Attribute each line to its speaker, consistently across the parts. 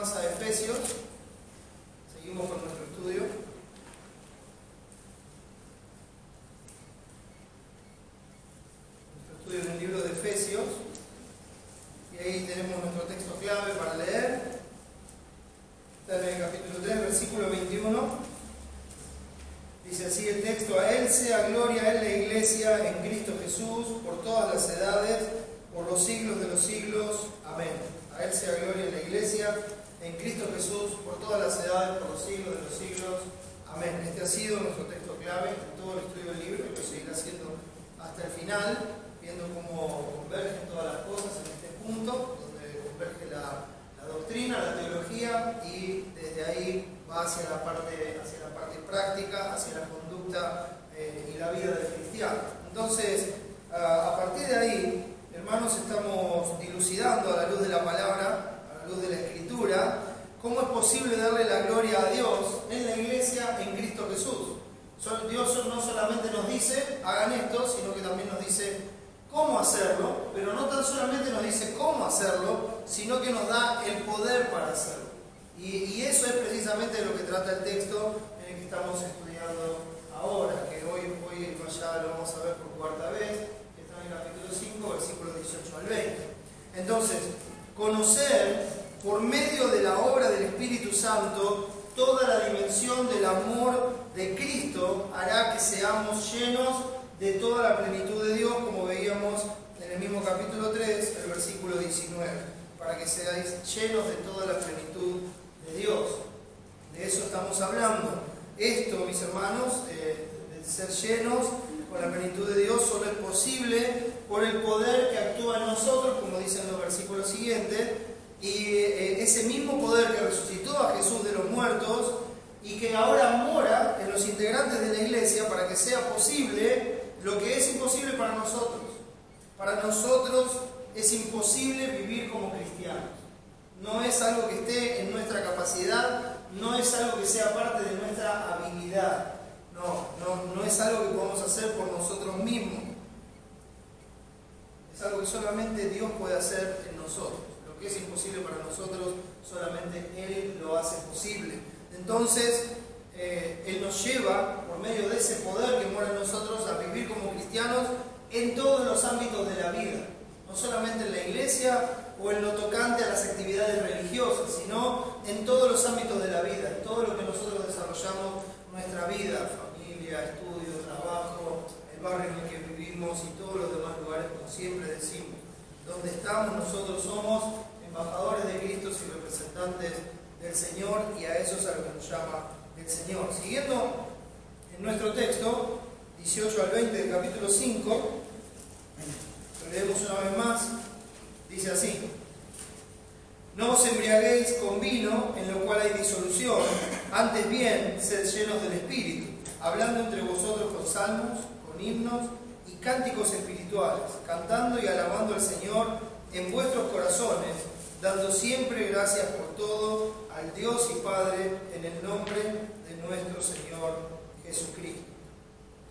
Speaker 1: más a Efesios. Seguimos con nuestro estudio. Nuestro estudio en el libro de Efesios. Y ahí tenemos nuestro texto clave para leer. Está en el capítulo 3, versículo 21. Dice así el texto: a Él sea gloria en la Iglesia, en Cristo Jesús, por todas las edades, por los siglos de los siglos. Amén. A Él sea gloria en la Iglesia, en Cristo Jesús, por todas las edades, por los siglos de los siglos. Amén. Este ha sido nuestro texto clave en todo el estudio del libro y lo seguirá haciendo hasta el final, viendo cómo convergen todas las cosas en este punto, donde converge la doctrina, la teología, y desde ahí va hacia la parte práctica, hacia la conducta y la vida del cristiano. Entonces, a partir de ahí, hermanos, estamos dilucidando a la luz de la palabra, a la luz de la Escritura, cómo es posible darle la gloria a Dios en la Iglesia, en Cristo Jesús. Dios no solamente nos dice, hagan esto, sino que también nos dice cómo hacerlo, pero no tan solamente nos dice cómo hacerlo, sino que nos da el poder para hacerlo. Y eso es precisamente de lo que trata el texto en el que estamos estudiando ahora, que hoy ya lo vamos a ver por cuarta vez, que está en el capítulo 5, versículos 18 al 20. Entonces, conocer por medio de la obra del Espíritu Santo toda la dimensión del amor de Cristo hará que seamos llenos de toda la plenitud de Dios, como veíamos en el mismo capítulo 3, el versículo 19, para que seáis llenos de toda la plenitud de Dios. De eso estamos hablando. Esto, mis hermanos, de ser llenos con la plenitud de Dios, solo es posible por el poder que actúa en nosotros, como dicen los versículos siguientes, y ese mismo poder que resucitó a Jesús de los muertos y que ahora mora en los integrantes de la Iglesia, para que sea posible lo que es imposible para nosotros. Para nosotros es imposible vivir como cristianos. No es algo que esté en nuestra capacidad, no es algo que sea parte de nuestra habilidad. No es algo que podamos hacer por nosotros mismos. Es algo que solamente Dios puede hacer en nosotros. Lo que es imposible para nosotros, solamente Él lo hace posible. Entonces, Él nos lleva, por medio de ese poder que mora en nosotros, a vivir como cristianos en todos los ámbitos de la vida. No solamente en la iglesia o en lo tocante a las actividades religiosas, sino en todos los ámbitos de la vida, en todo lo que nosotros desarrollamos nuestra vida, familia, estudio, trabajo, el barrio en el que vivimos y todos los demás lugares, como siempre decimos. Donde estamos, nosotros somos embajadores de Cristo y representantes del Señor, y a eso es a lo que nos llama el Señor. Siguiendo en nuestro texto, 18 al 20 del capítulo 5, lo leemos una vez más, dice así: no os embriaguéis con vino, en lo cual hay disolución, antes bien, sed llenos del Espíritu, hablando entre vosotros con salmos, con himnos y cánticos espirituales, cantando y alabando al Señor en vuestros corazones, dando siempre gracias por todo al Dios y Padre, en el nombre de nuestro Señor Jesucristo.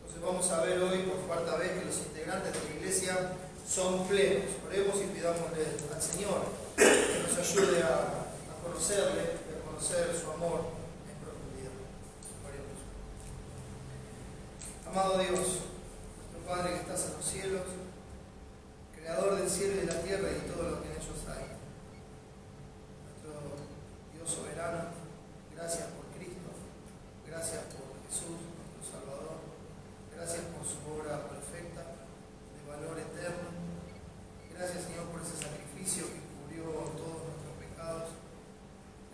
Speaker 1: Entonces vamos a ver hoy por cuarta vez que los integrantes de la Iglesia son plenos. Oremos y pidámosle al Señor que nos ayude a conocerle y a conocer su amor en profundidad. Oremos. Amado Dios, nuestro Padre que estás en los cielos, Creador del cielo y de la tierra y todo lo que en ellos hay, nuestro Dios soberano, gracias por Cristo, gracias por Jesús, nuestro Salvador, gracias por su obra perfecta, de valor eterno. Gracias, Señor, por ese sacrificio que cubrió todos nuestros pecados.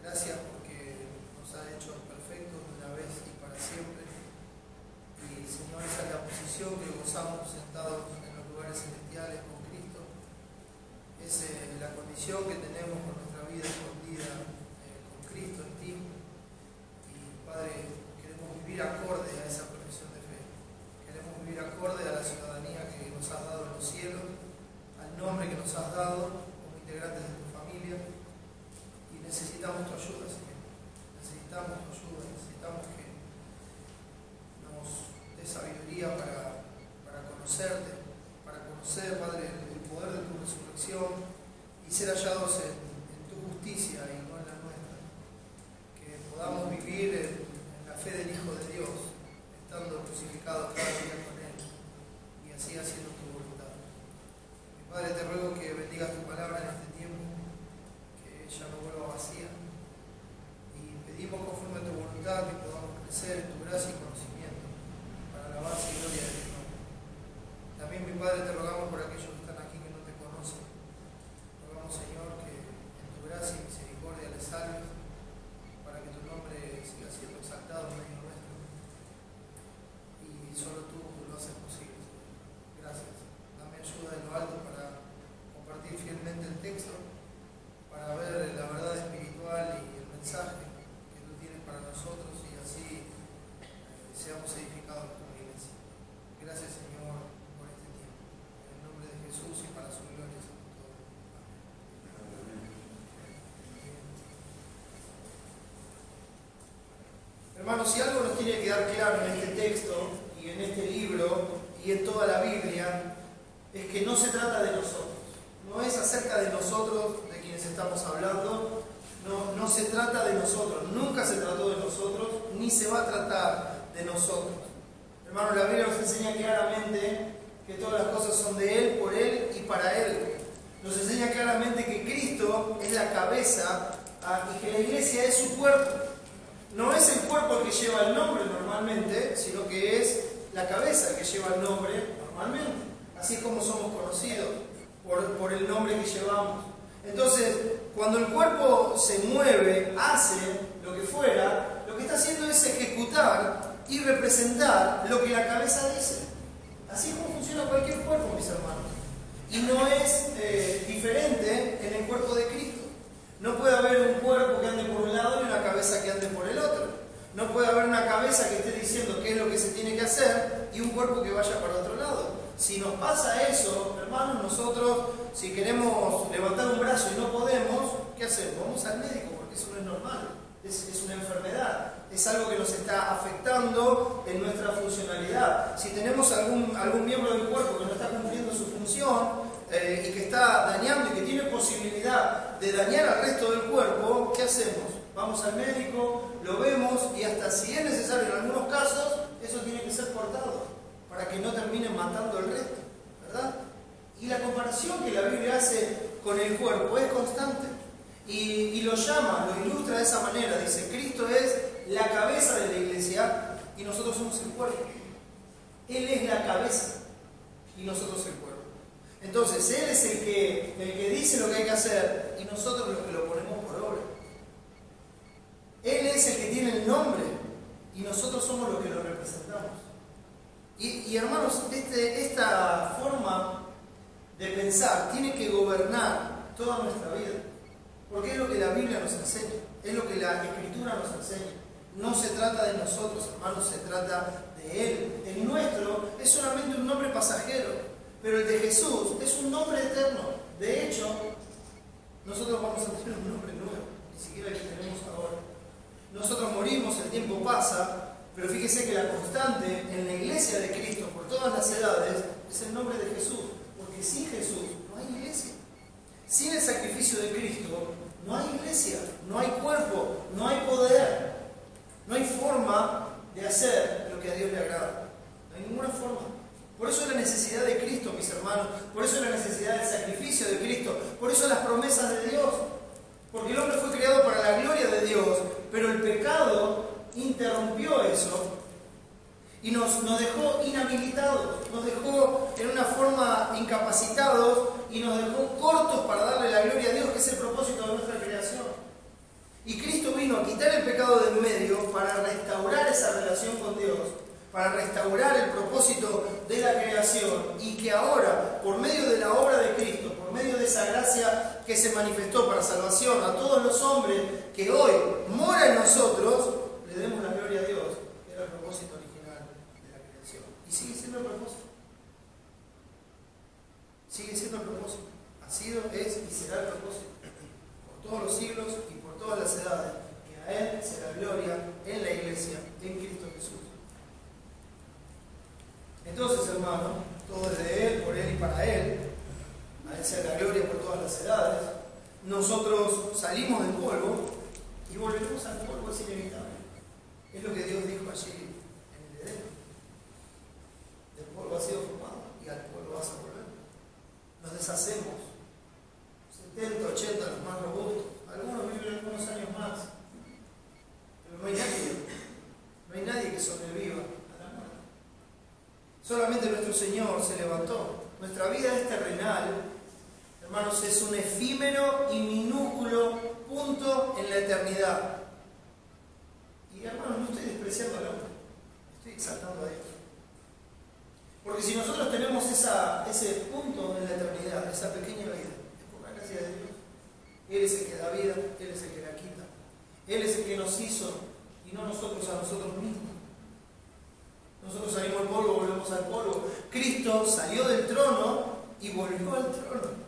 Speaker 1: Gracias porque nos ha hecho perfectos de una vez y para siempre. Y, Señor, esa es la posición que gozamos sentados en los lugares celestiales con Cristo. Es la condición que tenemos con nuestra vida escondida con Cristo en ti. Y, Padre, queremos vivir acorde a esa profesión de fe. Queremos vivir acorde a la ciudadanía que nos has dado en los cielos, al nombre que nos has dado como integrantes de tu familia, y necesitamos tu ayuda, Señor. Necesitamos tu ayuda, necesitamos que nos des sabiduría para conocerte, para conocer, Padre, el poder de tu resurrección y ser hallados en tu justicia y no en la nuestra. Hermanos, si algo nos tiene que quedar claro en este texto y en este libro y en toda la Biblia, es que no se trata de nosotros. No es acerca de nosotros de quienes estamos hablando. No se trata de nosotros. Nunca se trató de nosotros, ni se va a tratar de nosotros. Hermanos, la Biblia nos enseña claramente que todas las cosas son de Él, por Él y para Él. Nos enseña claramente que Cristo es la cabeza y que la iglesia es su cuerpo. No es el cuerpo el que lleva el nombre normalmente, sino que es la cabeza el que lleva el nombre normalmente. Así es como somos conocidos, por el nombre que llevamos. Entonces, cuando el cuerpo se mueve, hace lo que fuera, lo que está haciendo es ejecutar y representar lo que la cabeza dice. Así es como funciona cualquier cuerpo, mis hermanos. Y no es diferente en el cuerpo de Cristo. No puede haber un cuerpo que ande por un lado y una cabeza que ande por el otro. No puede haber una cabeza que esté diciendo qué es lo que se tiene que hacer y un cuerpo que vaya para otro lado. Si nos pasa eso, hermanos, nosotros, si queremos levantar un brazo y no podemos, ¿qué hacemos? Vamos al médico, porque eso no es normal. Es una enfermedad. Es algo que nos está afectando en nuestra funcionalidad. Si tenemos algún miembro del cuerpo que no está cumpliendo su función y que está dañando y que tiene posibilidad de dañar al resto del cuerpo, ¿qué hacemos? Vamos al médico, lo vemos y hasta si es necesario en algunos casos, eso tiene que ser cortado para que no termine matando al resto, ¿verdad? Y la comparación que la Biblia hace con el cuerpo es constante y lo llama, lo ilustra de esa manera. Dice, Cristo es la cabeza de la iglesia y nosotros somos el cuerpo. Él es la cabeza y nosotros el cuerpo. Entonces, Él es el que dice lo que hay que hacer y nosotros los que lo ponemos por obra. Él es el que tiene el nombre y nosotros somos los que lo representamos. Y hermanos, esta forma de pensar tiene que gobernar toda nuestra vida. Porque es lo que la Biblia nos enseña, es lo que la Escritura nos enseña. No se trata de nosotros, hermanos, se trata de Él. El nuestro es solamente un nombre pasajero, pero el de Jesús es un nombre eterno. De hecho, nosotros vamos a tener un nombre nuevo, ni siquiera el que tenemos ahora. Nosotros morimos, el tiempo pasa, pero fíjese que la constante en la iglesia de Cristo por todas las edades es el nombre de Jesús, porque sin Jesús no hay iglesia. Sin el sacrificio de Cristo no hay iglesia, no hay cuerpo, no hay poder, no hay forma de hacer lo que a Dios le agrada. No hay ninguna forma. Por eso es la necesidad de Cristo, mis hermanos. Por eso es la necesidad del sacrificio de Cristo. Por eso las promesas de Dios. Porque el hombre fue creado para la gloria de Dios, pero el pecado interrumpió eso y nos dejó inhabilitados, nos dejó en una forma incapacitados y nos dejó cortos para darle la gloria a Dios, que es el propósito de nuestra creación. Y Cristo vino a quitar el pecado de en medio para restaurar esa relación con Dios, para restaurar el propósito de la creación, y que ahora, por medio de la obra de Cristo, por medio de esa gracia que se manifestó para salvación a todos los hombres que hoy mora en nosotros, le demos la gloria a Dios, que era el propósito original de la creación. Y sigue siendo el propósito. Sigue siendo el propósito. Ha sido, es y será el propósito. Por todos los siglos y por todas las edades. Que a Él será gloria en la iglesia, en Cristo Jesús. Entonces, hermano, todo es de Él, por Él y para Él. A Él sea la gloria por todas las edades. Nosotros salimos del polvo y volveremos al polvo, es inevitable. Es lo que Dios dijo allí en el Edén. El polvo ha sido formado y al polvo vas a volver. Nos deshacemos. 70, 80 los más robustos. Algunos viven algunos años más. Pero no hay nadie que sobreviva a la muerte. Solamente nuestro Señor se levantó. Nuestra vida es terrenal, hermanos, es un efímero y minúsculo punto en la eternidad. Y hermanos, no estoy despreciando a la muerte, estoy exaltando a Dios. Porque si nosotros tenemos ese punto en la eternidad, esa pequeña vida, es por la gracia de Dios. Él es el que da vida, Él es el que la quita. Él es el que nos hizo y no nosotros a nosotros mismos. Nosotros salimos del polvo, volvemos al polvo. Cristo salió del trono y volvió al trono.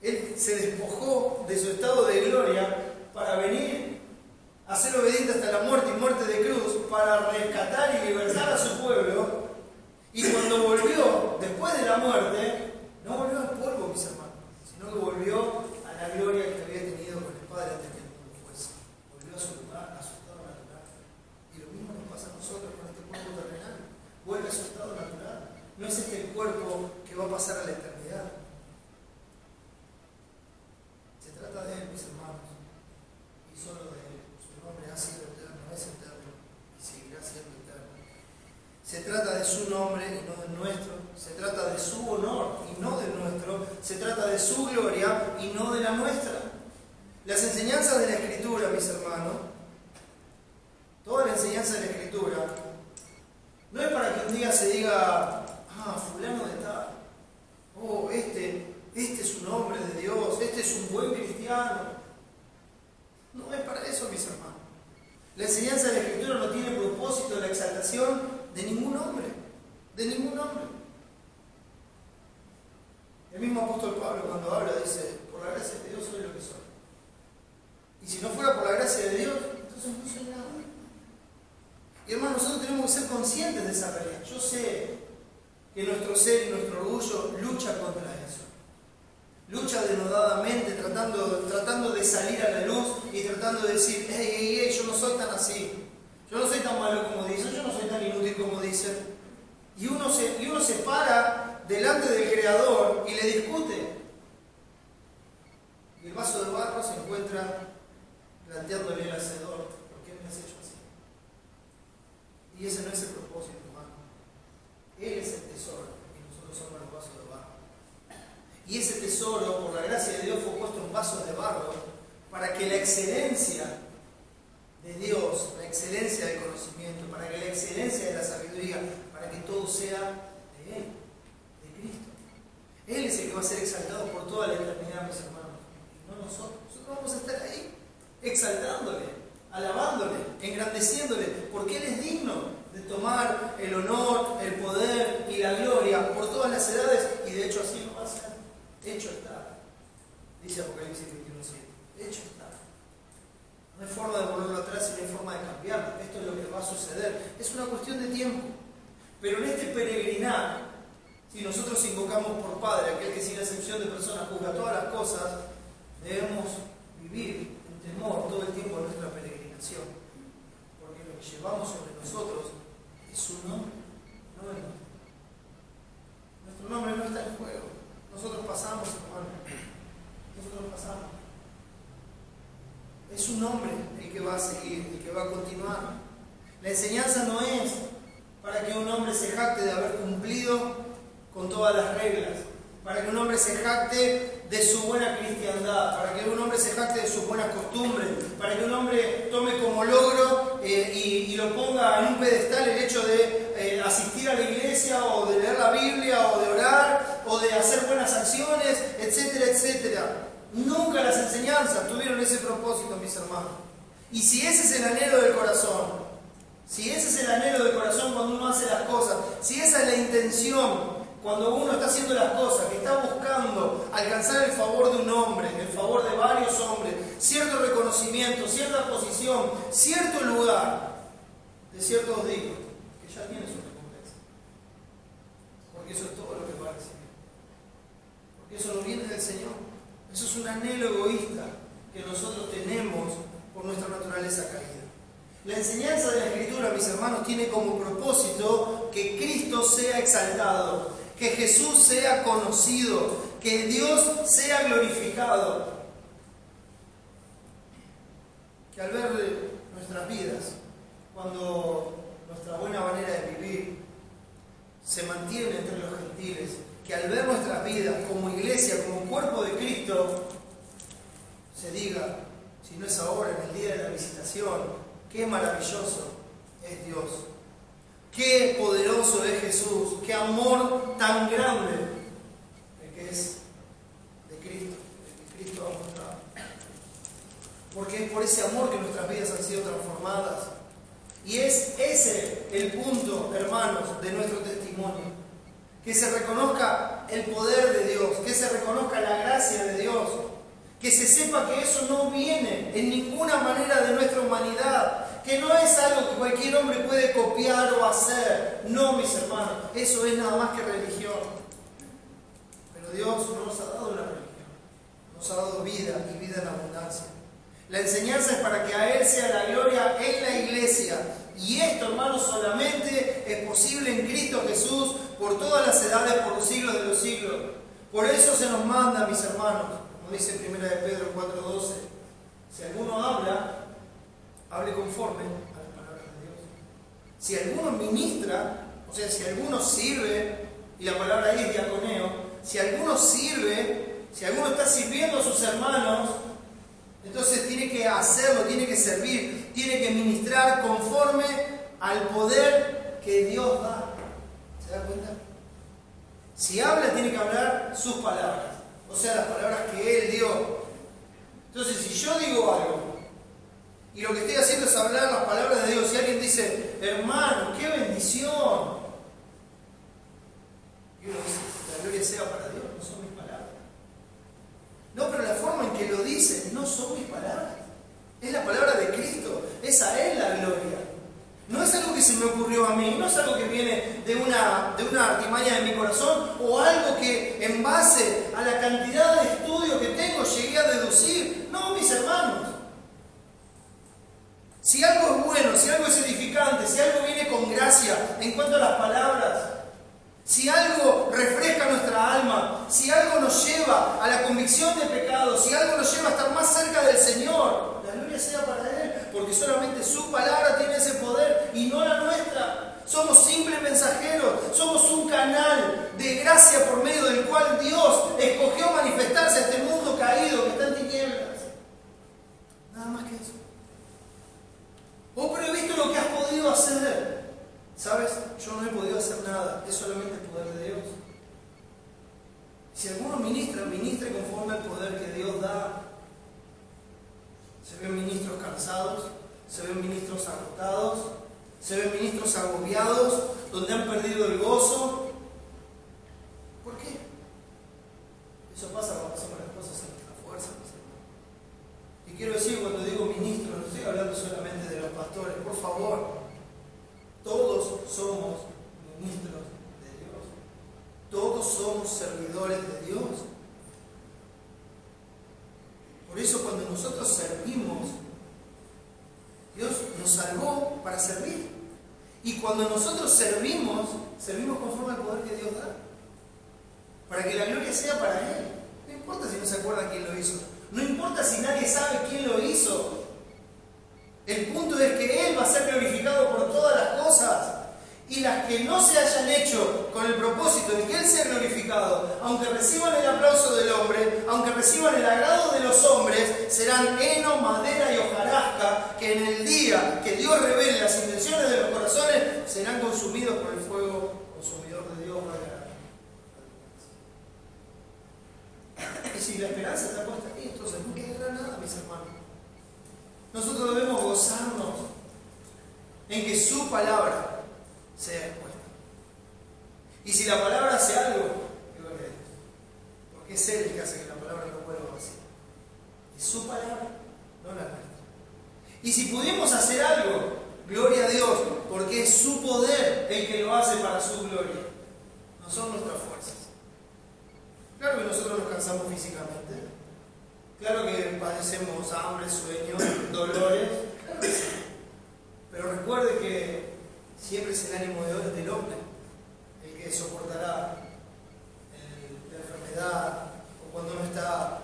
Speaker 1: Él se despojó de su estado de gloria para venir a ser obediente hasta la muerte y muerte de cruz para rescatar y libertar a su pueblo. Y cuando volvió, después de la muerte, no volvió al polvo, mis hermanos, sino que volvió a la gloria que había tenido con el Padre antes que el mundo fuese. Volvió a su lugar, a su estado natural. Y lo mismo nos pasa a nosotros con este cuerpo terrenal. Vuelve a su estado natural. No es este el cuerpo que va a pasar a la eternidad. Se trata de Él, mis hermanos, y solo de Él. Su nombre ha sido eterno, es eterno y seguirá siendo eterno. Se trata de su nombre y no del nuestro. Se trata de su honor y no del nuestro. Se trata de su gloria y no de la nuestra. Las enseñanzas de la Escritura, mis hermanos, toda la enseñanza de la Escritura, no es para que un día se diga, fulano de tal, este es un hombre de Dios, este es un buen cristiano. No es para eso, mis hermanos. La enseñanza de la Escritura no tiene propósito la exaltación de ningún hombre, de ningún hombre. El mismo apóstol Pablo cuando habla dice, por la gracia de Dios soy lo que soy. Y si no fuera por la gracia de Dios, entonces no soy nada. Y hermanos, nosotros tenemos que ser conscientes de esa realidad. Yo sé que nuestro ser y nuestro orgullo lucha contra eso. Lucha denodadamente, tratando de salir a la luz y tratando de decir, hey, yo no soy tan así. Yo no soy tan malo como dicen, yo no soy tan inútil como dicen. Y uno se para delante del Creador y le discute. Y el vaso de barro se encuentra planteándole al Hacedor, ¿por qué me has hecho así? Y ese no es el propósito, hermano. Él es el tesoro y nosotros somos los vasos de barro. Y ese tesoro, por la gracia de Dios, fue puesto en vasos de barro para que la excelencia de Dios, la excelencia del conocimiento, para que la excelencia de la sabiduría, para que todo sea de Él, de Cristo. Él es el que va a ser exaltado por toda la eternidad, mis hermanos, y no nosotros. Nosotros vamos a estar ahí, exaltándole, alabándole, engrandeciéndole, porque Él es digno de tomar el honor, el poder y la gloria por todas las edades, y de hecho así lo va a hacer. Hecho está. Dice Apocalipsis 21:7. Hecho está. No hay forma de volverlo atrás y no hay forma de cambiarlo. Esto es lo que va a suceder. Es una cuestión de tiempo. Pero en este peregrinar, si nosotros invocamos por Padre, aquel que sin excepción de personas juzga todas las cosas, debemos vivir en temor todo el tiempo de nuestra peregrinación. Porque lo que llevamos sobre nosotros es su nombre, no el nuestro. Nuestro nombre no está en juego. Nosotros pasamos, hermano. Nosotros pasamos. Es un hombre el que va a seguir, el que va a continuar. La enseñanza no es para que un hombre se jacte de haber cumplido con todas las reglas, para que un hombre se jacte de su buena cristiandad, para que un hombre se jacte de sus buenas costumbres, para que un hombre tome como logro y lo ponga en un pedestal el hecho de asistir a la iglesia o de leer la Biblia o de orar o de hacer buenas acciones, etcétera, etcétera. Nunca las enseñanzas tuvieron ese propósito, mis hermanos. Y si ese es el anhelo del corazón, cuando uno hace las cosas, si esa es la intención cuando uno está haciendo las cosas, que está buscando alcanzar el favor de un hombre, el favor de varios hombres, cierto reconocimiento, cierta posición, cierto lugar de ciertos dignos, que ya tiene su recompensa. Porque eso es todo lo que va a recibir. Porque eso no viene del Señor. Eso es un anhelo egoísta que nosotros tenemos por nuestra naturaleza caída. La enseñanza de la Escritura, mis hermanos, tiene como propósito que Cristo sea exaltado, que Jesús sea conocido, que Dios sea glorificado. Que al ver nuestras vidas, cuando nuestra buena manera de vivir se mantiene entre los gentiles, que al ver nuestras vidas como iglesia, como cuerpo de Cristo, se diga, si no es ahora, en el día de la visitación, qué maravilloso es Dios, qué poderoso es Jesús, qué amor tan grande el que es de Cristo, el que Cristo ha mostrado. Porque es por ese amor que nuestras vidas han sido transformadas. Y es ese el punto, hermanos, de nuestro testimonio. Que se reconozca el poder de Dios, que se reconozca la gracia de Dios, Que se sepa que eso no viene en ninguna manera de nuestra humanidad, que no es algo que cualquier hombre puede copiar o hacer. No, mis hermanos, eso es nada más que religión. Pero Dios no nos ha dado una religión, nos ha dado vida y vida en abundancia. La enseñanza es para que a Él sea la gloria en la iglesia. Y esto, hermanos, solamente es posible en Cristo Jesús por todas las edades, por los siglos de los siglos. Por eso se nos manda, mis hermanos, como dice 1 de Pedro 4:12, si alguno habla, hable conforme a las palabras de Dios. Si alguno ministra, o sea, si alguno sirve, y la palabra ahí es diaconeo, si alguno sirve, si alguno está sirviendo a sus hermanos, entonces tiene que hacerlo, tiene que servir, tiene que ministrar conforme al poder que Dios da. ¿Se da cuenta? Si habla, tiene que hablar sus palabras, o sea, las palabras que Él dio. Entonces, si yo digo algo, y lo que estoy haciendo es hablar las palabras de Dios, si alguien dice, hermano, qué bendición, y uno dice, la gloria sea para Dios, no son mis palabras. No, pero la forma en que lo dice no son mis palabras. Es la palabra de Cristo. Es a Él la gloria. No es algo que se me ocurrió a mí. No es algo que viene de una artimaña de mi corazón o algo que en base a la cantidad de estudio que tengo llegué a deducir. No, mis hermanos. Si algo es bueno, si algo es edificante, si algo viene con gracia en cuanto a las palabras, si algo refresca nuestra alma, si algo nos lleva a la convicción de pecado, si algo nos lleva a estar más cerca del Señor, la gloria sea para Él, porque solamente su palabra tiene ese poder y no la nuestra. Somos simples mensajeros, somos un canal de gracia por medio del cual Dios escogió manifestarse a este mundo caído que está en tinieblas. Nada más que eso. Oh, pero he visto lo que has podido hacer. ¿Sabes? Yo no he podido hacer nada, es solamente el poder de Dios. Si alguno ministra, ministre conforme al poder que Dios da. Se ven ministros cansados, se ven ministros agotados, se ven ministros agobiados, donde han perdido el gozo. ¿Por qué? Eso pasa cuando hacemos las cosas en nuestra fuerza. Y quiero decir, cuando digo ministro, no estoy hablando solamente de los pastores, por favor. Todos somos ministros de Dios. Todos somos servidores de Dios. Por eso cuando nosotros servimos, Dios nos salvó para servir. Y cuando nosotros servimos conforme al poder que Dios da. Para que la gloria sea para Él. No importa si no se acuerda quién lo hizo. No importa si nadie sabe quién lo hizo. El punto es que Él va a ser glorificado por todas las cosas. Y las que no se hayan hecho con el propósito de que Él sea glorificado, aunque reciban el aplauso del hombre, aunque reciban el agrado de los hombres, serán heno, madera y hojarasca, que en el día que Dios revele las intenciones de los corazones, serán consumidos por el fuego consumidor de Dios. Y si la esperanza está puesta aquí, entonces no quedará nada, mis hermanos. Nosotros debemos gozarnos en que su palabra sea expuesta. Y si la palabra hace algo, gloria a Dios. Porque es Él el que hace que la palabra no vuelva vacía. Es su palabra, no la nuestra. Y si pudimos hacer algo, gloria a Dios, porque es su poder el que lo hace para su gloria. No son nuestras fuerzas. Claro que nosotros nos cansamos físicamente. Claro que padecemos hambre, sueños, dolores. Claro que sí. Pero recuerde que siempre es el ánimo del hombre el que soportará la enfermedad o cuando uno está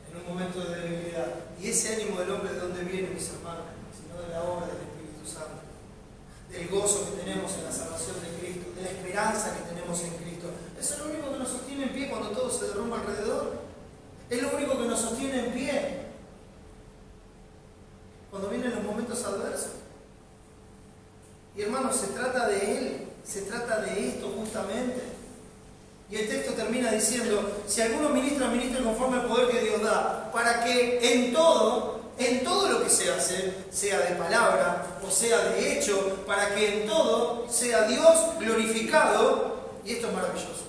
Speaker 1: en un momento de debilidad. Y ese ánimo del hombre, ¿de dónde viene, mis hermanos? Sino de la obra del Espíritu Santo, del gozo que tenemos en la salvación de Cristo, de la esperanza que tenemos en Cristo. Eso es lo único que nos sostiene en pie cuando todo se derrumba alrededor. Es lo único que nos sostiene en pie cuando vienen los momentos adversos. Y hermanos, se trata de Él, se trata de esto justamente. Y el texto termina diciendo, si alguno ministra, ministre conforme al poder que Dios da, para que en todo lo que se hace, sea de palabra o sea de hecho, para que en todo sea Dios glorificado. Y esto es maravilloso.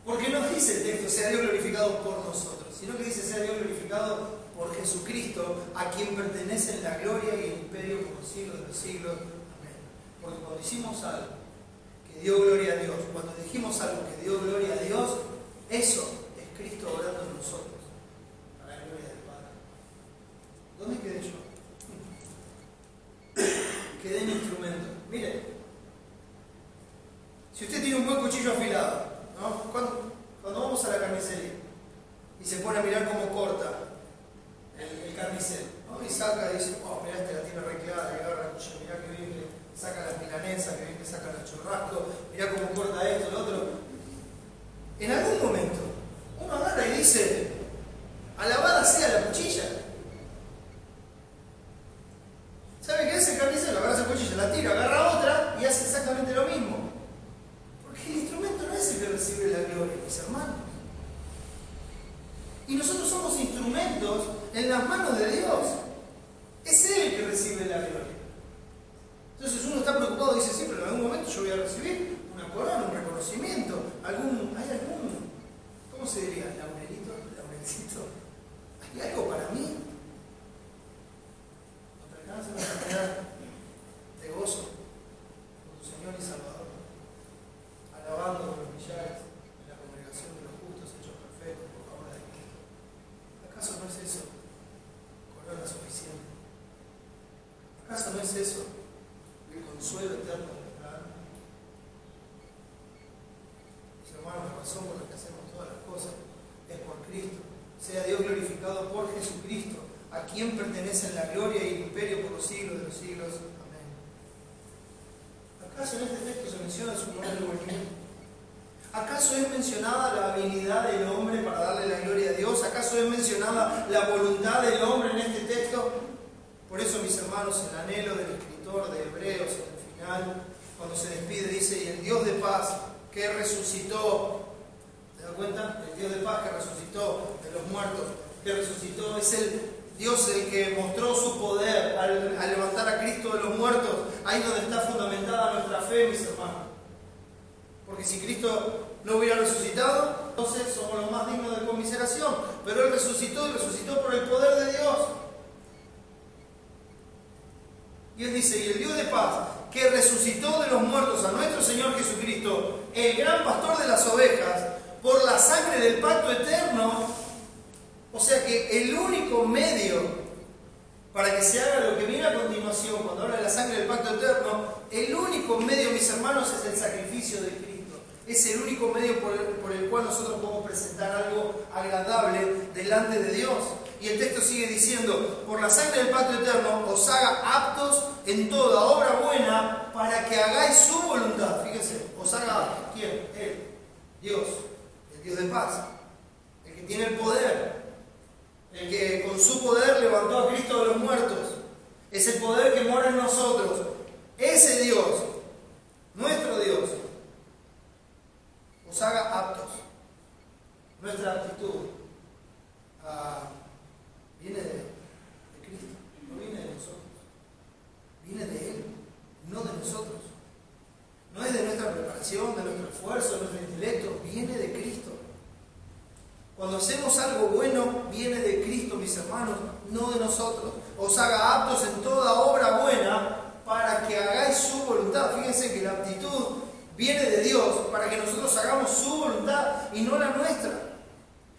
Speaker 1: Porque nos dice el texto, sea Dios glorificado por nosotros. sino que dice sea Dios glorificado por Jesucristo, a quien pertenecen la gloria y el imperio por los siglos de los siglos. Amén. Porque cuando hicimos algo que dio gloria a Dios, cuando dijimos algo que dio gloria a Dios, eso es Cristo obrando en nosotros, para la gloria del Padre. ¿Dónde quedé yo? Quedé en instrumento. Mire, si usted tiene un buen cuchillo afilado, ¿no? Cuando vamos a la carnicería y se pone a mirar cómo corta el carnicero, ¿no? Y saca y dice, oh, mirá, la tiene re clara, que agarra el cuchillo, mirá que bien que saca las milanesas, que bien que saca el churrasco, mirá cómo corta esto, lo otro. En algún momento, uno agarra y dice, alabada sea la cuchilla. ¿Sabe qué hace el carnicero? Agarra esa cuchilla, la tira, agarra otra y hace exactamente lo mismo. Porque el instrumento no es el que recibe la gloria, mis hermanos. Y nosotros somos instrumentos en las manos de Dios. Es Él el que recibe la gloria. Entonces uno está preocupado y dice, sí, pero en algún momento yo voy a recibir una corona, un reconocimiento, ¿hay algún, cómo se diría? ¿Laurelito? ¿Hay algo para mí? ¿No te alcanza una cantidad de gozo por tu Señor y Salvador? Alabando por los millares en la congregación de los justos hechos perfectos por favor de Cristo. ¿Acaso no es eso corona suficiente? ¿Acaso no es eso el consuelo eterno de nuestra alma? Mis hermanos, la razón por la que hacemos todas las cosas es por Cristo. Sea Dios glorificado por Jesucristo, a quien pertenecen la gloria y el imperio por los siglos de los siglos. Amén. ¿Acaso en este texto se menciona su nombre buenil? ¿Acaso es mencionada la habilidad del hombre para darle la gloria a Dios? ¿Acaso es mencionada la voluntad del hombre en este texto? Por eso, mis hermanos, el anhelo del escritor de Hebreos, en el final, cuando se despide, dice, y el Dios de paz que resucitó, ¿te das cuenta? El Dios de paz que resucitó de los muertos, que resucitó, es el Dios el que mostró su poder al levantar a Cristo de los muertos. Ahí donde está fundamentada nuestra fe, mis hermanos. Porque si Cristo no hubiera resucitado, entonces somos los más dignos de conmiseración. Pero Él resucitó y resucitó por el poder de Dios. Y Él dice, y el Dios de paz, que resucitó de los muertos a nuestro Señor Jesucristo, el gran pastor de las ovejas, por la sangre del pacto eterno. O sea que el único medio para que se haga lo que viene a continuación, cuando habla de la sangre del pacto eterno, el único medio, mis hermanos, es el sacrificio de Cristo. Es el único medio por el cual nosotros podemos presentar algo agradable delante de Dios. Y el texto sigue diciendo, por la sangre del pacto eterno os haga aptos en toda obra buena para que hagáis su voluntad. Fíjense, os haga aptos. ¿Quién? Él, Dios, el Dios de paz, el que tiene el poder, el que con su poder levantó a Cristo de los muertos. Es el poder que mora en nosotros. Ese Dios, nuestro Dios, os haga aptos. Nuestra aptitud viene de Cristo, no viene de nosotros. Viene de Él, no de nosotros. No es de nuestra preparación, de nuestro esfuerzo, de nuestro intelecto, viene de Cristo. Cuando hacemos algo bueno, viene de Cristo, mis hermanos, no de nosotros. Os haga aptos en toda obra buena para que hagáis su voluntad. Fíjense que la aptitud viene de Dios para que nosotros hagamos su voluntad y no la nuestra.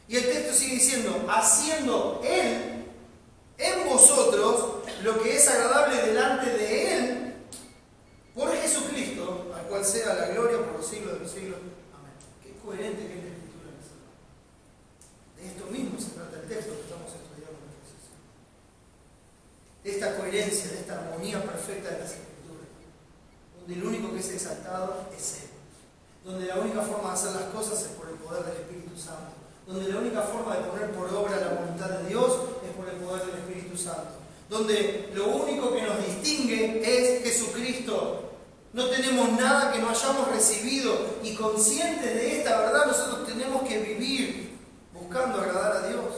Speaker 1: Y el texto sigue diciendo, haciendo Él en vosotros lo que es agradable delante de Él, por Jesucristo, al cual sea la gloria por los siglos de los siglos. Amén. Qué coherente que es la Escritura, mis hermanos. De esto mismo se trata el texto que estamos estudiando en esta sesión. De esta coherencia, de esta armonía perfecta de las Escrituras. Donde el único que es exaltado es Él. Donde la única forma de hacer las cosas es por el poder del Espíritu Santo. Donde la única forma de poner por obra la voluntad de Dios es por el poder del Espíritu Santo. Donde lo único que nos distingue es Jesucristo. No tenemos nada que no hayamos recibido, y conscientes de esta verdad nosotros tenemos que vivir buscando agradar a Dios.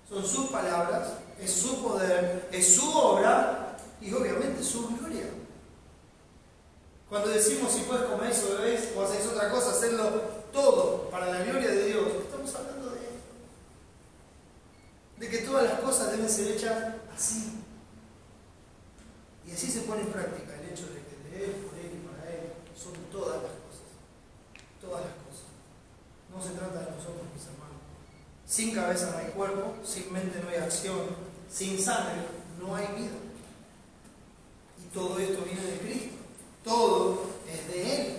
Speaker 1: Son sus palabras, es su poder, es su obra y obviamente su gloria. Cuando decimos si puedes comer o bebés o hacéis otra cosa, hacerlo todo para la gloria de Dios, estamos hablando de esto. que todas las cosas deben ser hechas así. Y así se pone en práctica el hecho de que de Él, por Él y para Él son todas las cosas. Todas las cosas. No se trata de nosotros, mis hermanos. Sin cabeza no hay cuerpo, sin mente no hay acción, sin sangre no hay vida. Y todo esto viene de Cristo. Todo es de Él.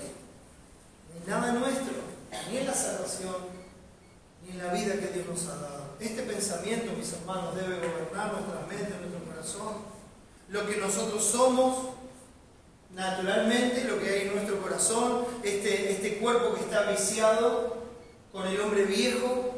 Speaker 1: No hay nada nuestro, ni en la salvación, ni en la vida que Dios nos ha dado. Este pensamiento, mis hermanos, debe gobernar nuestra mente, nuestro corazón. Lo que nosotros somos, naturalmente, lo que hay en nuestro corazón, este cuerpo que está viciado con el hombre viejo,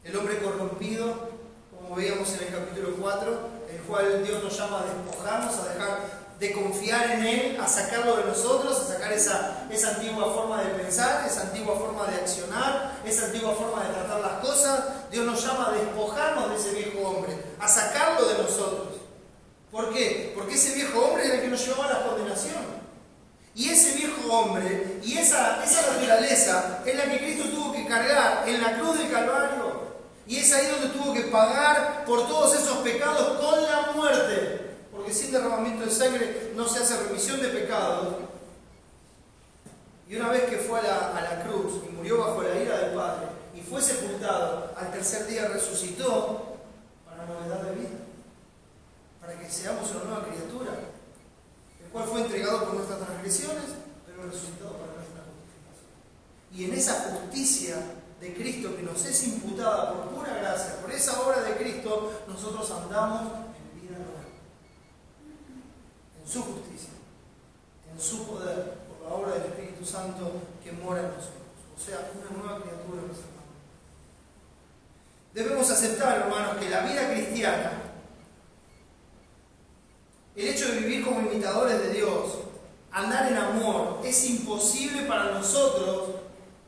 Speaker 1: el hombre corrompido, como veíamos en el capítulo 4, el cual Dios nos llama a despojarnos, a dejar de confiar en Él, a sacarlo de nosotros, a sacar esa antigua forma de pensar, esa antigua forma de accionar, esa antigua forma de tratar las cosas. Dios nos llama a despojarnos de ese viejo hombre, a sacarlo de nosotros. ¿Por qué? Porque ese viejo hombre era el que nos llevaba a la condenación. Y ese viejo hombre y esa naturaleza es la que Cristo tuvo que cargar en la cruz del Calvario. Y es ahí donde tuvo que pagar por todos esos pecados con la muerte. Porque sin derramamiento de sangre no se hace remisión de pecados. Y una vez que fue a la cruz y murió bajo la ira del Padre y fue sepultado, al tercer día resucitó para novedad de vida. Para que seamos una nueva criatura, el cual fue entregado por nuestras transgresiones, pero resucitado para nuestra justificación. Y en esa justicia de Cristo que nos es imputada por pura gracia, por esa obra de Cristo, nosotros andamos en vida nueva. En su justicia, en su poder, por la obra del Espíritu Santo que mora en nosotros. O sea, una nueva criatura, mis hermanos. Debemos aceptar, hermanos, que la vida cristiana, el hecho de vivir como imitadores de Dios, andar en amor, es imposible para nosotros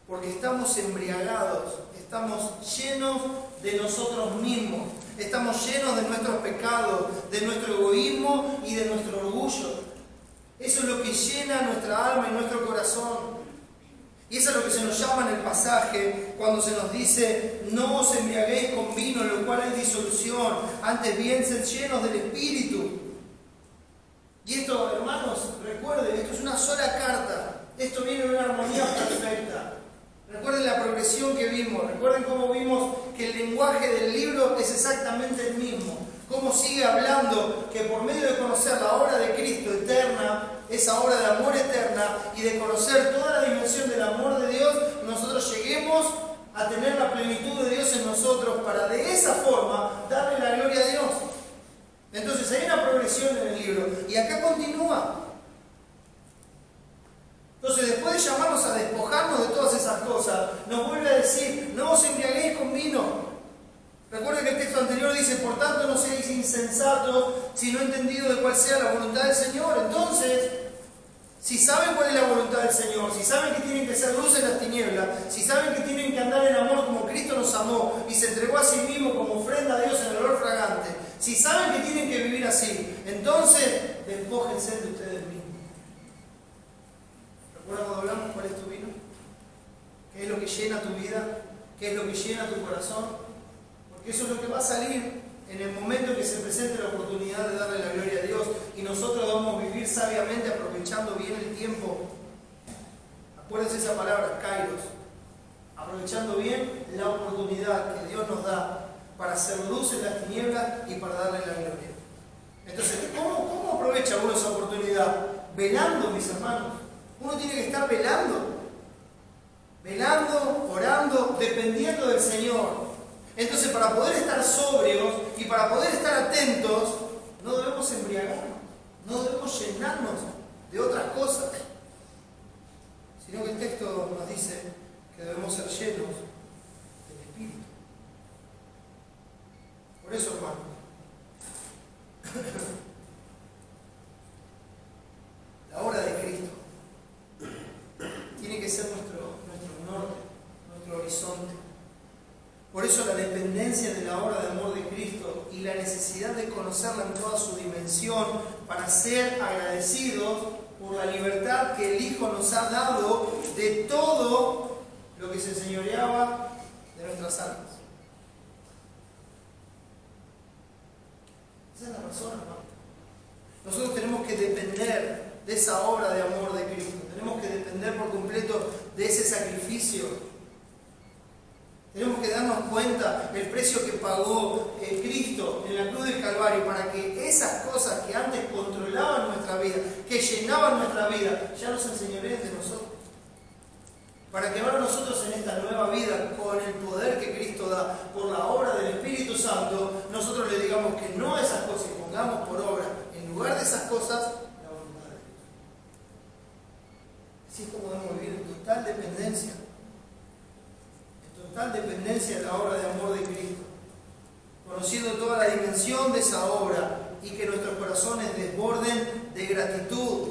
Speaker 1: porque estamos embriagados, estamos llenos de nosotros mismos, estamos llenos de nuestros pecados, de nuestro egoísmo y de nuestro orgullo. Eso es lo que llena nuestra alma y nuestro corazón. Y eso es lo que se nos llama en el pasaje cuando se nos dice: no os embriaguéis con vino, en lo cual hay disolución, antes bien sed llenos del Espíritu. Y esto, hermanos, recuerden, esto es una sola carta. Esto viene en una armonía perfecta. Recuerden la progresión que vimos. Recuerden cómo vimos que el lenguaje del libro es exactamente el mismo. Cómo sigue hablando que por medio de conocer la obra de Cristo eterna, esa obra de amor eterna, y de conocer toda la dimensión del amor de Dios, nosotros lleguemos a tener la plenitud de Dios en nosotros para de esa forma darle la gloria a Dios. Entonces hay una progresión en el libro y acá continúa. Entonces, después de llamarnos a despojarnos de todas esas cosas, nos vuelve a decir: no os embriaguéis con vino. Recuerden que el texto anterior dice: por tanto no seáis insensatos, sino entendidos de cuál sea la voluntad del Señor. Entonces, si saben cuál es la voluntad del Señor, si saben que tienen que ser luz en las tinieblas, si saben que tienen que andar en amor como Cristo nos amó y se entregó a sí mismo como ofrenda a Dios en olor fragante, si saben que tienen que vivir así, entonces despójense de ustedes mismos. ¿Recuerdan cuando hablamos cuál es tu vino? ¿Qué es lo que llena tu vida? ¿Qué es lo que llena tu corazón? Porque eso es lo que va a salir en el momento que se presente la oportunidad de darle la gloria a Dios y nosotros vamos a vivir sabiamente aprovechando bien el tiempo. Acuérdense esa palabra, kairos. Aprovechando bien la oportunidad que Dios nos da para hacer luz en las tinieblas y para darle la gloria. Entonces, ¿cómo aprovecha uno esa oportunidad? Velando, mis hermanos. Uno tiene que estar velando, orando, dependiendo del Señor. Entonces, para poder estar sobrios y para poder estar atentos, no debemos embriagarnos, no debemos llenarnos de otras cosas, sino que el texto nos dice que debemos ser llenos del Espíritu. Por eso, hermano, la obra de Cristo tiene que ser nuestro norte, nuestro horizonte. Por eso la dependencia de la obra de amor de Cristo y la necesidad de conocerla en toda su dimensión para ser agradecidos por la libertad que el Hijo nos ha dado de todo lo que se enseñoreaba de nuestras almas. El Espíritu. Por eso, Esa es la razón, hermano. Nosotros tenemos que depender de esa obra de amor de Cristo. Tenemos que depender por completo de ese sacrificio. Tenemos que darnos cuenta del precio que pagó Cristo en la cruz del Calvario para que esas cosas que antes controlaban nuestra vida, que llenaban nuestra vida, ya nos enseñorean de nosotros. Para que ahora nosotros en esta nueva vida, con el poder que Cristo da por la obra del Espíritu Santo, nosotros le digamos que no a esas cosas y pongamos por obra, en lugar de esas cosas, la voluntad de Dios. Así es como debemos vivir en total dependencia. En total dependencia de la obra de amor de Cristo. Conociendo toda la dimensión de esa obra y que nuestros corazones desborden de gratitud.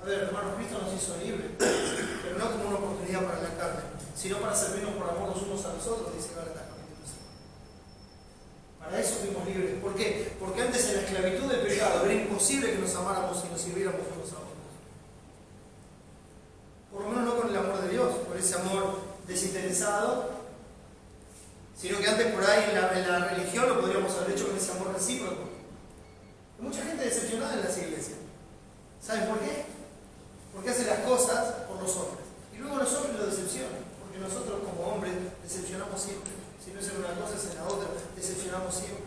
Speaker 1: A ver, hermanos, Cristo nos hizo libres, pero no como una oportunidad para la carne, sino para servirnos por amor los unos a los otros, dice Gálatas capítulo 5. Para eso fuimos libres. ¿Por qué? Porque antes en la esclavitud del pecado era imposible que nos amáramos y nos sirviéramos unos a otros. Por lo menos no con el amor de Dios, por ese amor desinteresado, sino que antes por ahí en la religión lo podríamos haber hecho con ese amor recíproco. Hay mucha gente decepcionada en las iglesias. ¿Saben por qué? Porque hace las cosas por los hombres. Y luego los hombres lo decepcionan. Porque nosotros como hombres decepcionamos siempre. Si no es en una cosa, es en la otra. Decepcionamos siempre.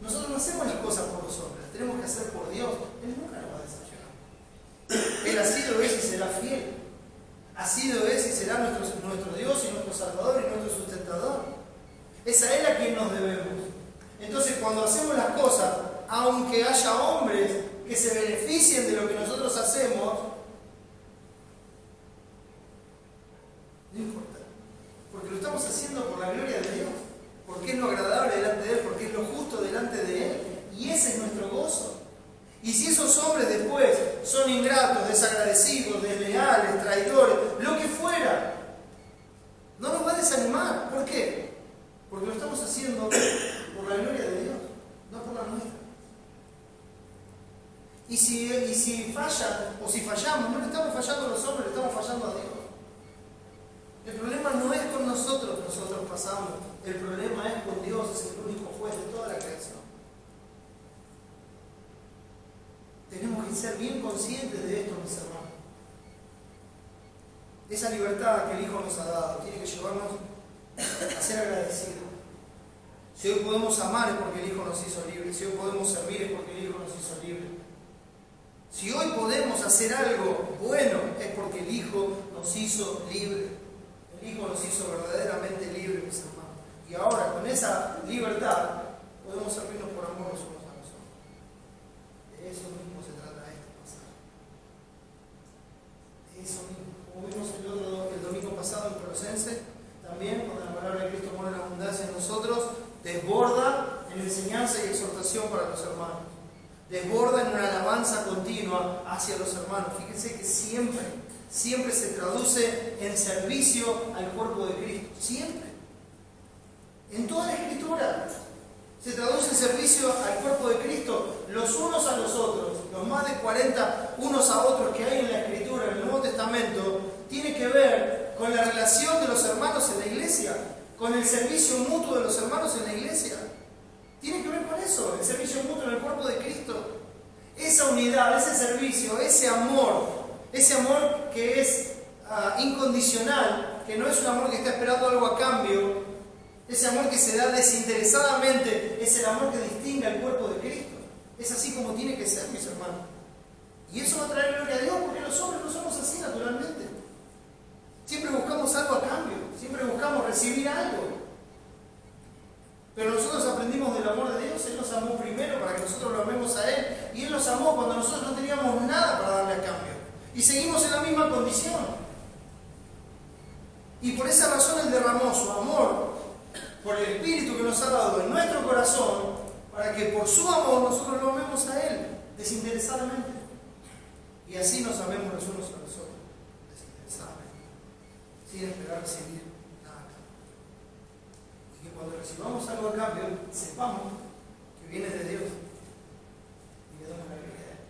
Speaker 1: Nosotros no hacemos las cosas por los hombres. Las tenemos que hacer por Dios. Él nunca nos va a decepcionar. Él ha sido, es y será fiel. Ha sido, es y será nuestro Dios y nuestro Salvador y nuestro sustentador. Es a Él a quien nos debemos. Entonces cuando hacemos las cosas, aunque haya hombres que se beneficien de lo que nosotros hacemos, no importa, porque lo estamos haciendo por la gloria de Dios, porque es lo agradable delante de Él, porque es lo justo delante de Él, y ese es nuestro gozo. Y si esos hombres después son ingratos, desagradecidos, desleales, traidores, lo que fuera, no nos va a desanimar. ¿Por qué? Porque lo estamos haciendo por la gloria de Dios, no por la nuestra. Y si fallan, o si fallamos, no le estamos fallando a los hombres, le estamos fallando a Dios. El problema no es con nosotros pasamos, el problema es con Dios, es el único juez de toda la creación. Tenemos que ser bien conscientes de esto, mis hermanos. Esa libertad que el Hijo nos ha dado tiene que llevarnos a ser agradecidos. Si hoy podemos amar es porque el Hijo nos hizo libres, si hoy podemos servir es porque el Hijo nos hizo libres. Si hoy podemos hacer algo bueno es porque el Hijo nos hizo libres. El Hijo nos hizo verdaderamente libres, mis hermanos. Y ahora, con esa libertad, podemos servirnos por amor los unos a los otros. De eso mismo se trata este pasaje. De eso mismo. Como vimos el domingo pasado en Colosenses, también cuando la palabra de Cristo mora en abundancia en nosotros, desborda en enseñanza y exhortación para los hermanos. Desborda en una alabanza continua hacia los hermanos. Fíjense que siempre se traduce en servicio al cuerpo de Cristo. Siempre. En toda la Escritura se traduce en servicio al cuerpo de Cristo, los unos a los otros. Los más de 40 unos a otros que hay en la Escritura, en el Nuevo Testamento, tiene que ver con la relación de los hermanos en la iglesia, con el servicio mutuo de los hermanos en la iglesia. Tiene que ver con eso, el servicio mutuo en el cuerpo de Cristo. Esa unidad, ese servicio, ese amor que es incondicional, que no es un amor que está esperando algo a cambio, ese amor que se da desinteresadamente, es el amor que distingue al cuerpo de Cristo. Es así como tiene que ser, mis hermanos. Y eso va a traer gloria a Dios, porque los hombres no somos así naturalmente. Siempre buscamos algo a cambio, siempre buscamos recibir algo. Pero nosotros aprendimos del amor de Dios. Él nos amó primero para que nosotros lo amemos a Él. Y Él nos amó cuando nosotros no teníamos nada para darle a cambio. Y seguimos en la misma condición. Y por esa razón Él derramó su amor por el Espíritu que nos ha dado en nuestro corazón, para que por su amor nosotros lo amemos a Él desinteresadamente. Y así nos amemos los unos a los otros desinteresadamente, sin esperar recibir nada. Y que cuando recibamos algo a cambio, sepamos que viene de Dios y le damos la gloria a Él.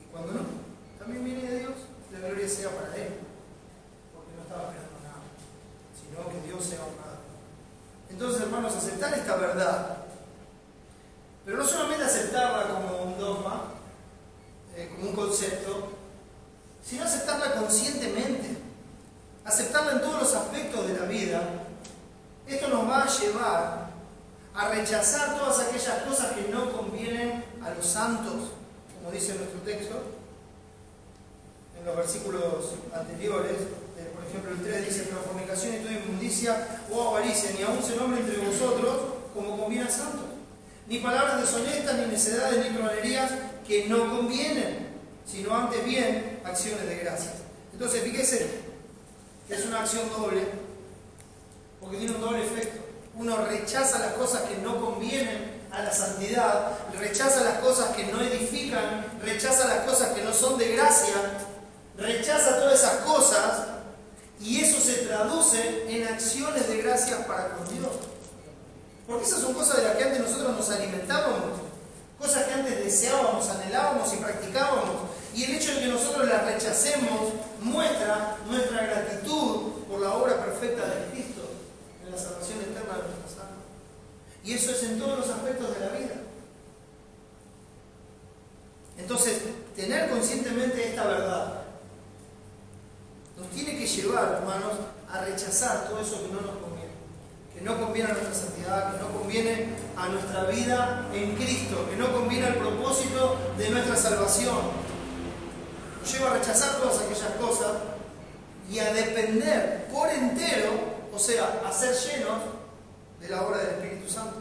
Speaker 1: Y cuando no, también viene de Dios, la gloria sea para Él, porque no estaba esperando nada, sino que Dios sea honrado. Entonces, hermanos, aceptar esta verdad, pero no solamente aceptarla como un dogma, como un concepto, sino aceptarla conscientemente, aceptarla en todos los aspectos de la vida. Esto nos va a llevar a rechazar todas aquellas cosas que no convienen a los santos, como dice nuestro texto. En los versículos anteriores, por ejemplo el 3 dice: pero fornicación y toda inmundicia o avaricia, ni aun se nombre entre vosotros como conviene a santos, ni palabras deshonestas, ni necedades, ni tronerías que no convienen, sino antes bien acciones de gracias. Entonces fíjese que es una acción doble, porque tiene un doble efecto. Uno rechaza las cosas que no convienen a la santidad, rechaza las cosas que no edifican, rechaza las cosas que no son de gracia, rechaza todas esas cosas, y eso se traduce en acciones de gracias para con Dios. Porque esas son cosas de las que antes nosotros nos alimentábamos, cosas que antes deseábamos, anhelábamos y practicábamos. Y el hecho de que nosotros las rechacemos muestra nuestra gratitud por la obra perfecta de Cristo en la salvación eterna de nuestras almas. Y eso es en todos los aspectos de la vida. Entonces, tener conscientemente esta verdad nos tiene que llevar, hermanos, a rechazar todo eso que no nos conviene. Que no conviene a nuestra santidad, que no conviene a nuestra vida en Cristo, que no conviene al propósito de nuestra salvación. Nos lleva a rechazar todas aquellas cosas y a depender por entero, o sea, a ser llenos de la obra del Espíritu Santo,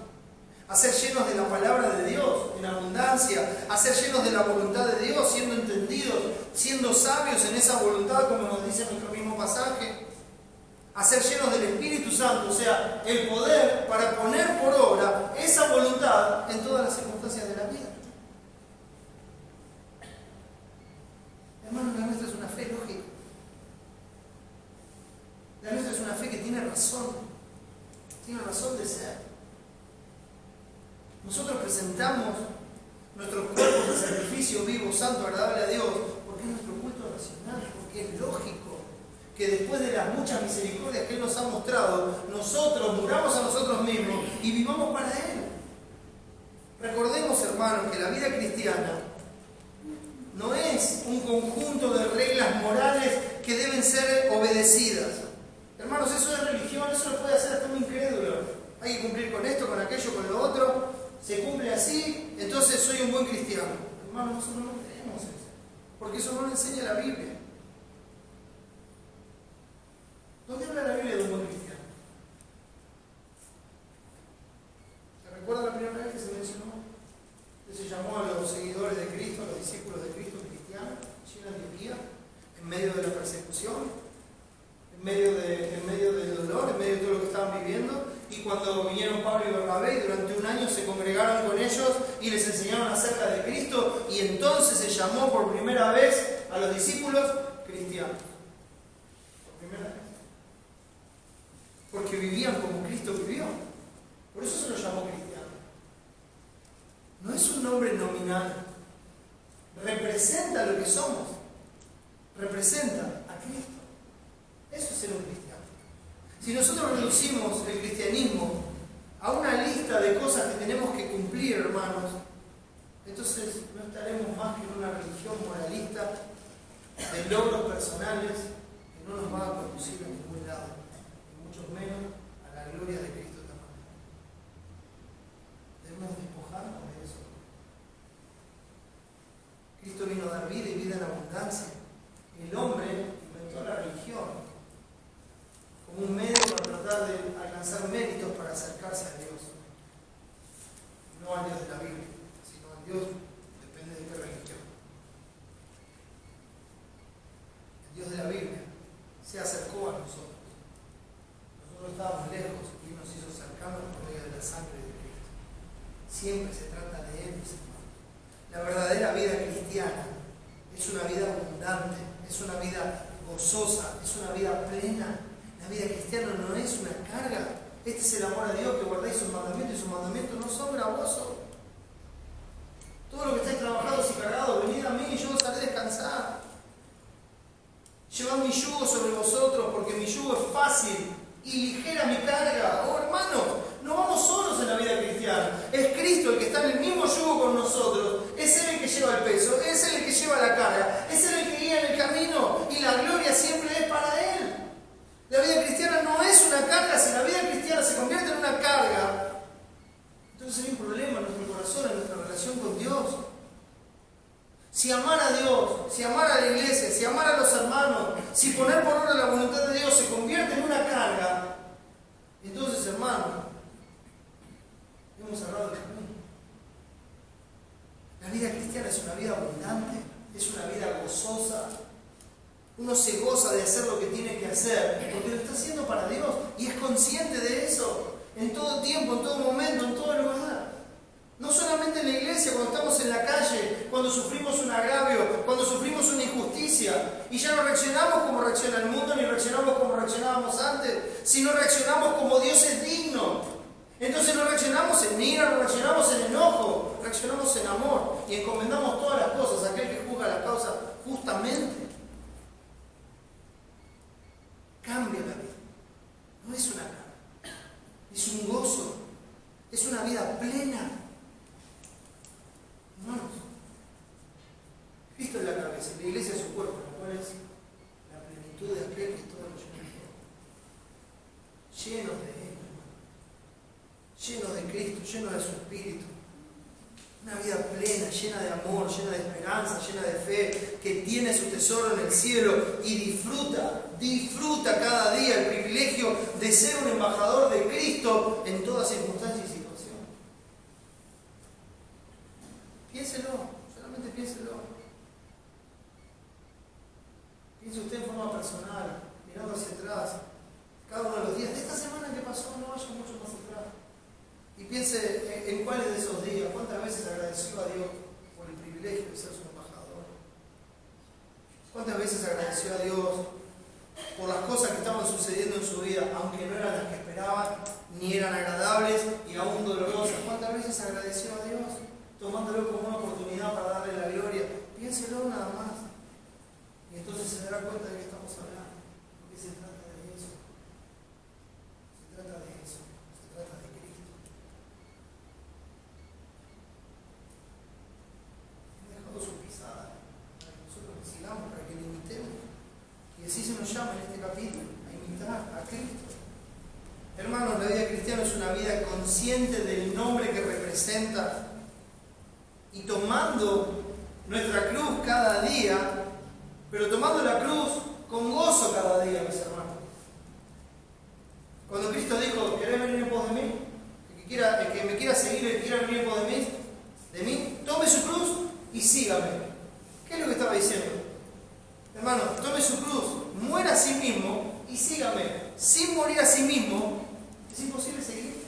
Speaker 1: a ser llenos de la palabra de Dios en abundancia, a ser llenos de la voluntad de Dios, siendo entendidos, siendo sabios en esa voluntad, como nos dice nuestro mismo pasaje, a ser llenos del Espíritu Santo, o sea, el poder para poner por obra esa voluntad en todas las circunstancias de la vida. Hermanos, la nuestra es una fe lógica. La nuestra es una fe que tiene razón de ser. Nosotros presentamos nuestros cuerpos de sacrificio vivo, santo, agradable a Dios, porque es nuestro culto racional, porque es lógico que después de las muchas misericordias que Él nos ha mostrado, nosotros muramos a nosotros mismos y vivamos para Él. Recordemos, hermanos, que la vida cristiana no es un conjunto de reglas morales que deben ser obedecidas. Hermanos, eso es religión, eso lo puede hacer hasta un incrédulo. Hay que cumplir con esto, con aquello, con lo otro. Se cumple así, entonces soy un buen cristiano. Hermanos, nosotros no creemos eso, porque eso no lo enseña la Biblia. ¿Dónde habla la Biblia de un buen cristiano? ¿Se recuerda la primera vez que se mencionó? Que se llamó a los seguidores de Cristo, a los discípulos de Cristo cristianos, allí en Antioquía, en medio de la persecución, en medio del dolor, en medio de todo lo que estaban viviendo. Y cuando vinieron Pablo y Bernabé, y durante un año se congregaron con ellos y les enseñaron acerca de Cristo, y entonces se llamó por primera vez a los discípulos cristianos. Por primera vez. Porque vivían como Cristo vivió. Por eso se los llamó cristiano. No es un nombre nominal. Representa lo que somos. Representa a Cristo. Eso es ser un cristiano. Si nosotros reducimos el cristianismo a una lista de cosas que tenemos que cumplir, hermanos, entonces no estaremos más que en una religión moralista de logros personales que no nos va a conducir a ningún lado, y mucho menos a la gloria de Cristo también. Debemos despojarnos de eso. Cristo vino a dar vida y vida en abundancia. El hombre inventó la religión como un medio para tratar de alcanzar méritos para acercarse a Dios. No al Dios de la Biblia, sino al Dios, depende de qué religión. El Dios de la Biblia se acercó a nosotros. Nosotros estábamos lejos y nos hizo acercarnos por medio de la sangre de Cristo. Siempre se trata de Él, mis hermanos. La verdadera vida cristiana es una vida abundante, es una vida gozosa, es una vida plena. La vida cristiana no es una carga. Este es el amor a Dios, que guardáis sus mandamientos, y sus mandamientos no son gravosos. Todo lo que estáis trabajados y cargados, venid a mí y yo os haré descansar. Llevad mi yugo sobre vosotros, porque mi yugo es fácil y ligera mi carga. Oh, hermanos, Si amar a Dios, si amar a la iglesia, si amar a los hermanos, si poner por obra la voluntad de Dios se convierte en una carga, entonces, hermano, hemos cerrado el camino. La vida cristiana es una vida abundante, es una vida gozosa. Uno se goza de hacer lo que tiene que hacer, porque lo está haciendo para Dios y es consciente de eso en todo tiempo, en todo momento, en todo lugar. No solamente en la iglesia, cuando estamos en la calle, cuando sufrimos un agravio, cuando sufrimos una injusticia y ya no reaccionamos como reacciona el mundo, ni reaccionamos como reaccionábamos antes, sino reaccionamos como Dios es digno. Entonces no reaccionamos en ira, no reaccionamos en enojo, reaccionamos en amor y encomendamos todas las cosas a aquel que juzga la causa justamente. Cambia la vida. No es una carga, es un gozo, es una vida plena. Hermanos, Cristo es la cabeza, la iglesia es su cuerpo, la cual es la plenitud de aquel que es todo lo lleno de Él, lleno de Cristo, lleno de su Espíritu. Una vida plena, llena de amor, llena de esperanza, llena de fe, que tiene su tesoro en el cielo y disfruta cada día el privilegio de ser un embajador de Cristo en toda circunstancia y situación. Piénselo, solamente piénselo. Piense usted en forma personal, mirando hacia atrás, cada uno de los días de esta semana que pasó, no vaya mucho más atrás. Y piense en cuáles de esos días, cuántas veces agradeció a Dios por el privilegio de ser su embajador. Cuántas veces agradeció a Dios por las cosas que estaban sucediendo en su vida, aunque no eran las que esperaban, ni eran agradables y aún dolorosas. Cuántas veces agradeció a Dios, tomándolo como una oportunidad para darle la gloria. Piénselo nada más. Y entonces se dará cuenta de que estamos hablando. Porque se trata de eso. Se trata de eso. Se trata de Cristo. He dejado su pisada para que nosotros le sigamos, para que le imitemos. Y así se nos llama en este capítulo, a imitar a Cristo. Hermanos, la vida cristiana es una vida consciente del nombre que representa y tomando nuestra cruz cada día, pero tomando la cruz con gozo cada día, mis hermanos. Cuando Cristo dijo, ¿querés venir en pos de mí? El que me quiera seguir, el que quiera venir en pos de mí, tome su cruz y sígame. ¿Qué es lo que estaba diciendo? Hermano, tome su cruz, muera a sí mismo y sígame. Sin morir a sí mismo, es imposible seguir.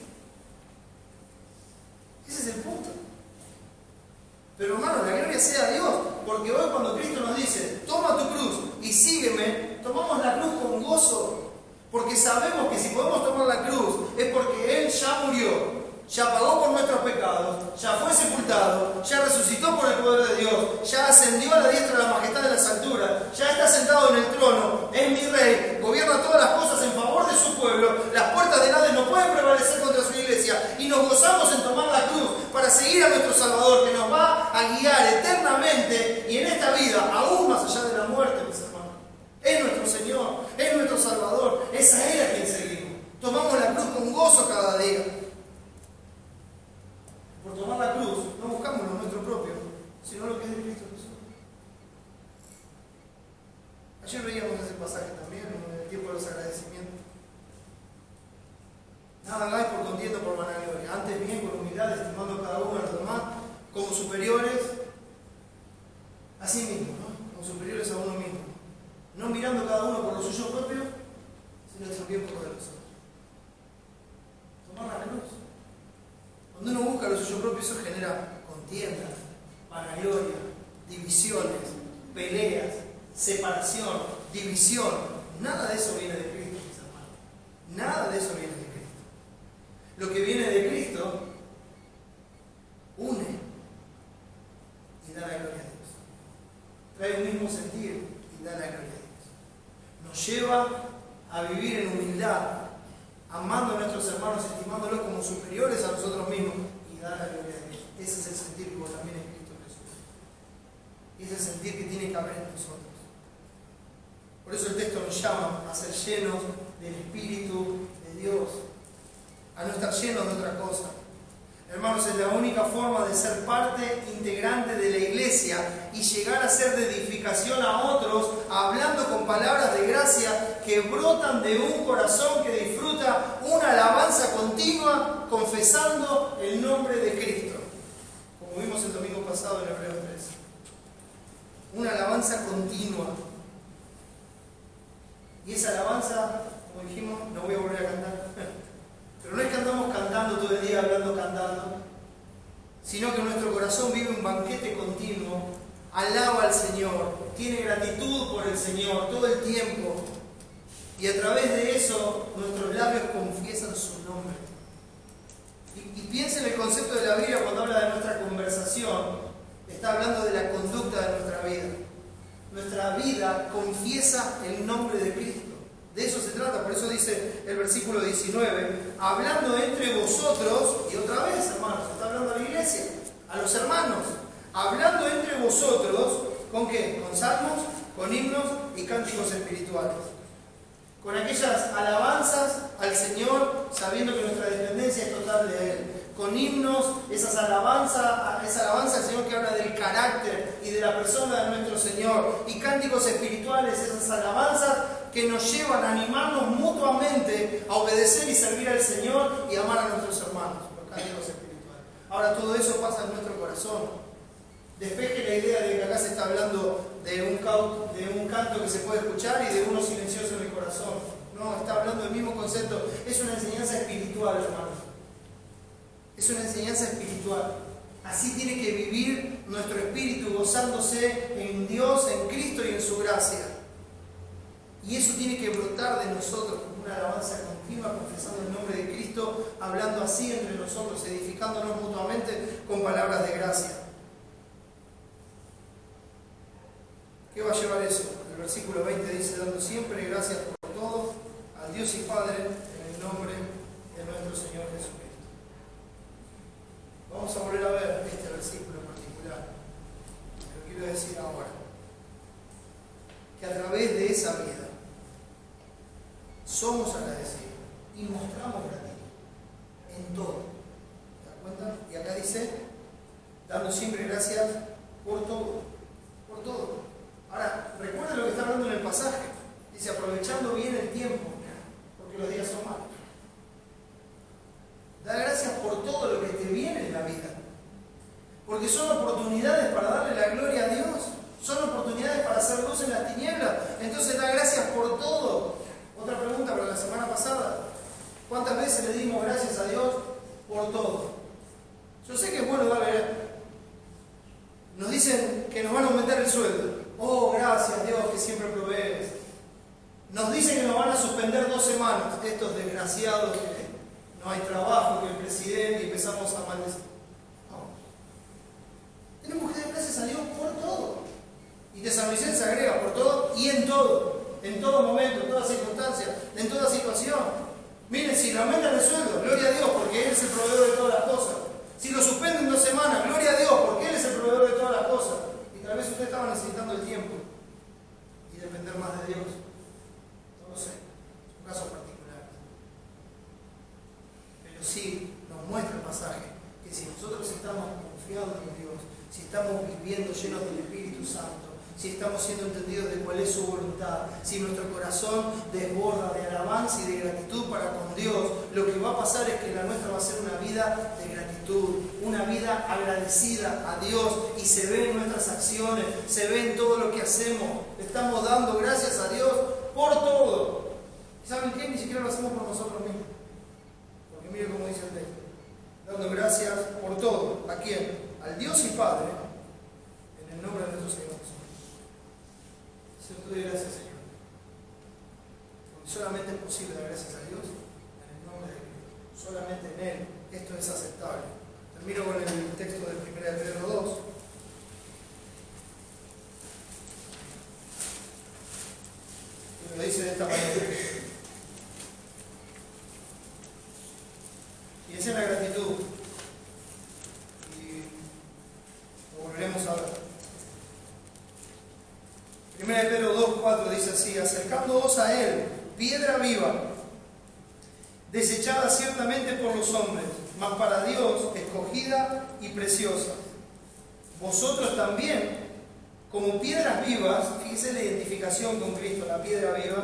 Speaker 1: Ese es el punto. Pero hermano, la gloria sea a Dios, porque hoy cuando Cristo nos dice, toma tu cruz y sígueme, tomamos la cruz con gozo, porque sabemos que si podemos tomar la cruz es porque Él ya murió, ya pagó por nuestros pecados, ya fue sepultado, ya resucitó por el poder de Dios, ya ascendió a la diestra de la majestad de las alturas, ya está sentado en el trono, es mi rey, gobierna todas las cosas en favor de su pueblo, las puertas del Hades no pueden prevalecer contra su iglesia y nos gozamos en tomar la cruz para seguir a nuestro Salvador que nos va a guiar eternamente y en esta vida, aún más allá de la muerte, mis hermanos. Es nuestro Señor, es nuestro Salvador, es a Él a quien seguimos. Tomamos la cruz con gozo cada día. Por tomar la cruz, no buscamos lo nuestro propio, sino lo que es de Cristo Jesús. Ayer veíamos ese pasaje también, en el tiempo de los agradecimientos. Nada hagáis por contienda por vanagloria, antes bien con humildad, estimando cada uno a los demás como superiores a sí mismo, ¿no? Como superiores a uno mismo. No mirando cada uno por lo suyo propio, sino también por lo de los otros. Tomar la cruz. Cuando uno busca lo suyo propio, eso genera contiendas, vanagloria, divisiones, peleas, separación, división. Nada de eso viene de Cristo, mis hermanos. Nada de eso viene de Cristo. Lo que viene de Cristo une y da la gloria a Dios. Trae un mismo sentido y da la gloria a Dios. Nos lleva a vivir en humildad, amando a nuestros hermanos, estimándolos como superiores a nosotros mismos y dar la gloria a Dios. Ese es el sentir que también es Cristo Jesús. Ese es el sentir que tiene que haber en nosotros. Por eso el texto nos llama a ser llenos del Espíritu de Dios, a no estar llenos de otra cosa. Hermanos, Hermanos, es la única forma de ser parte integrante de la iglesia y llegar a ser de edificación a otros, hablando con palabras de gracia que brotan de un corazón que disfruta una alabanza continua, confesando el nombre de Cristo. Como vimos el domingo pasado en Hebreos 3. Una alabanza continua. Y esa alabanza, como dijimos, no voy a volver a cantar. Pero no es que andamos cantando todo el día, hablando, cantando, sino que nuestro corazón vive un banquete continuo, alaba al Señor, tiene gratitud por el Señor todo el tiempo, y a través de eso nuestros labios confiesan su nombre. Y piensa en el concepto de la Biblia cuando habla de nuestra conversación, está hablando de la conducta de nuestra vida. Nuestra vida confiesa el nombre de Cristo. De eso se trata, por eso dice el versículo 19, hablando entre vosotros, y otra vez, hermanos, está hablando a la iglesia, a los hermanos, hablando entre vosotros, ¿con qué? Con salmos, con himnos y cánticos espirituales. Con aquellas alabanzas al Señor, sabiendo que nuestra dependencia es total de Él. Con himnos, esa alabanza al Señor que habla del carácter y de la persona de nuestro Señor. Y cánticos espirituales, esas alabanzas que nos llevan a animarnos mutuamente a obedecer y servir al Señor y amar a nuestros hermanos. Los cánticos espirituales. Ahora todo eso pasa en nuestro corazón. Despeje la idea de que acá se está hablando de un canto que se puede escuchar y de uno silencioso en el corazón. No, está hablando del mismo concepto. Es una enseñanza espiritual, hermanos. Es una enseñanza espiritual. Así tiene que vivir nuestro espíritu, gozándose en Dios, en Cristo y en su gracia. Y eso tiene que brotar de nosotros como una alabanza continua, confesando el nombre de Cristo, hablando así entre nosotros, edificándonos mutuamente con palabras de gracia. ¿Qué va a llevar eso? El versículo 20 dice, dando siempre gracias por todo al Dios y Padre, en el nombre de nuestro Señor Jesucristo. Vamos a volver a ver este versículo en particular. Pero quiero decir ahora que a través de esa vida somos agradecidos y mostramos gratitud en todo. ¿Te das cuenta? Y acá dice, dando siempre gracias por todo. Por todo. Ahora, recuerda lo que está hablando en el pasaje. Dice, aprovechando bien el tiempo, porque los días son malos. Da gracias por todo lo que te viene en la vida. Porque son oportunidades para darle la gloria a Dios. Son oportunidades para hacer luz en las tinieblas. Entonces da gracias por todo. Otra pregunta para la semana pasada. ¿Cuántas veces le dimos gracias a Dios por todo? Yo sé que es bueno darle. Nos dicen que nos van a aumentar el sueldo. Oh, gracias Dios que siempre provees. Nos dicen que nos van a suspender 2 semanas. Estos desgraciados que no hay trabajo, que el presidente, y empezamos a maldecir. No. Tenemos que dar gracias a Dios por todo. Y de San Vicente se agrega por todo y en todo. En todo momento, en toda circunstancia, en toda situación. Miren, si le aumentan el sueldo, gloria a Dios, porque Él es el proveedor de todas las cosas. Si lo suspenden 2 semanas, gloria a Dios, porque Él es el proveedor de todas las cosas. Y tal vez usted estaba necesitando el tiempo y depender más de Dios. No lo sé, es un caso particular. Pero sí nos muestra el pasaje que si nosotros estamos confiados en Dios, si estamos viviendo llenos del Espíritu Santo, si estamos siendo entendidos de cuál es su voluntad, si nuestro corazón desborda de alabanza y de gratitud para con Dios, lo que va a pasar es que la nuestra va a ser una vida de gratitud, una vida agradecida a Dios, y se ve en nuestras acciones, se ve en todo lo que hacemos. Estamos dando gracias a Dios por todo. ¿Y saben qué? Ni siquiera lo hacemos por nosotros mismos. Porque mire cómo dice el texto. Dando gracias por todo. ¿A quién? Al Dios y Padre, en el nombre de nuestro Señor Jesús. Señor, te doy gracias, Señor. Porque solamente es posible dar gracias a Dios en el nombre de Cristo. Solamente en Él esto es aceptable. Termino con el texto de 1 Pedro 2. Y lo dice de esta manera. Y esa es la gratitud. Y lo volveremos a ver. 1 Pedro 2:4 dice así: acercándoos a Él, piedra viva, desechada desechada ciertamente por los hombres, mas para Dios escogida y preciosa. Vosotros también, como piedras vivas, fíjese la identificación con Cristo, la piedra viva,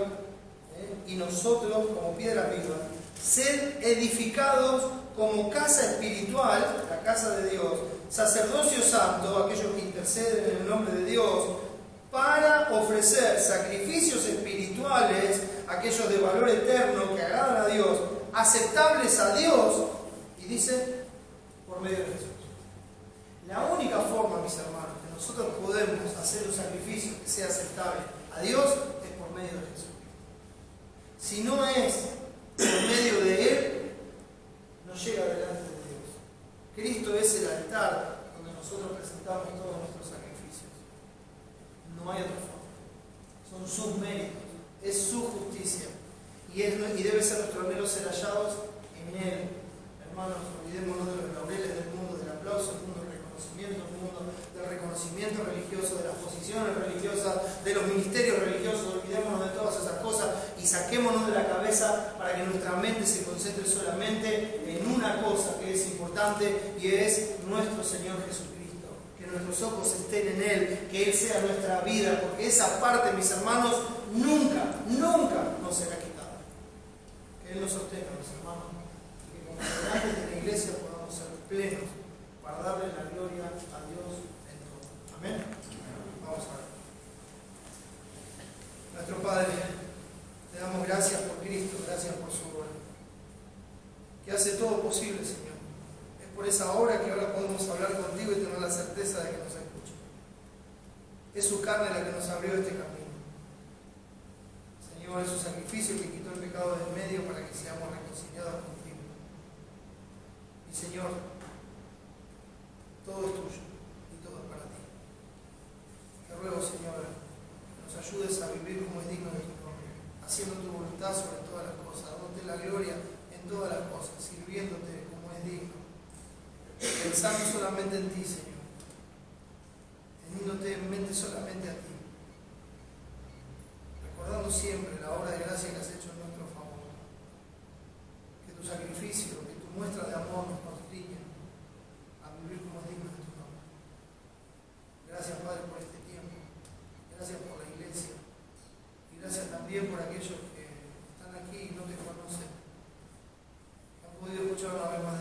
Speaker 1: y nosotros como piedras vivas, sed edificados como casa espiritual, la casa de Dios, sacerdocio santo, aquellos que interceden en el nombre de Dios, para ofrecer sacrificios espirituales, aquellos de valor eterno que agradan a Dios, aceptables a Dios, y dice, por medio de Jesús. La única forma, mis hermanos, que nosotros podemos hacer un sacrificio que sea aceptable a Dios es por medio de Jesús. Si no es por medio de Él, no llega delante de Dios. Cristo es el altar donde nosotros presentamos todos nuestros sacrificios. No hay otra forma. Son sus méritos, es su justicia. Y debe ser nuestro anhelo ser hallados en Él. Hermanos, olvidémonos de los laureles del mundo del aplauso, del mundo del reconocimiento, del mundo del reconocimiento religioso, de las posiciones religiosas, de los ministerios religiosos. Olvidémonos de todas esas cosas y saquémonos de la cabeza para que nuestra mente se concentre solamente en una cosa que es importante, y es nuestro Señor Jesucristo. Que nuestros ojos estén en Él, que Él sea nuestra vida, porque esa parte, mis hermanos, nunca nos será quitada. Que Él nos sostenga, mis hermanos, y que como integrantes de la iglesia podamos ser plenos para darle la gloria a Dios en todo. Amén. Vamos a ver. Nuestro Padre, te damos gracias por Cristo, gracias por su obra, que hace todo posible, Señor. Es por esa obra que ahora podemos hablar contigo y tener la certeza de que nos escucha. Es su carne la que nos abrió este camino. Señor, es su sacrificio que quitó el pecado del medio para que seamos reconciliados contigo. Y Señor, todo es tuyo y todo es para ti. Te ruego, Señor, que nos ayudes a vivir como es digno de tu nombre, haciendo tu voluntad sobre todas las cosas, dándote la gloria en todas las cosas, sirviéndote como es digno, pensando solamente en ti, Señor, teniéndote en mente solamente a ti, recordando siempre la obra de gracia que has hecho en nuestro favor, que tu sacrificio, que tu muestra de amor nos constriña a vivir como es digno de tu nombre. Gracias, Padre, por este tiempo, gracias por la iglesia, y gracias también por aquellos que están aquí y no te conocen, que han podido escuchar una vez más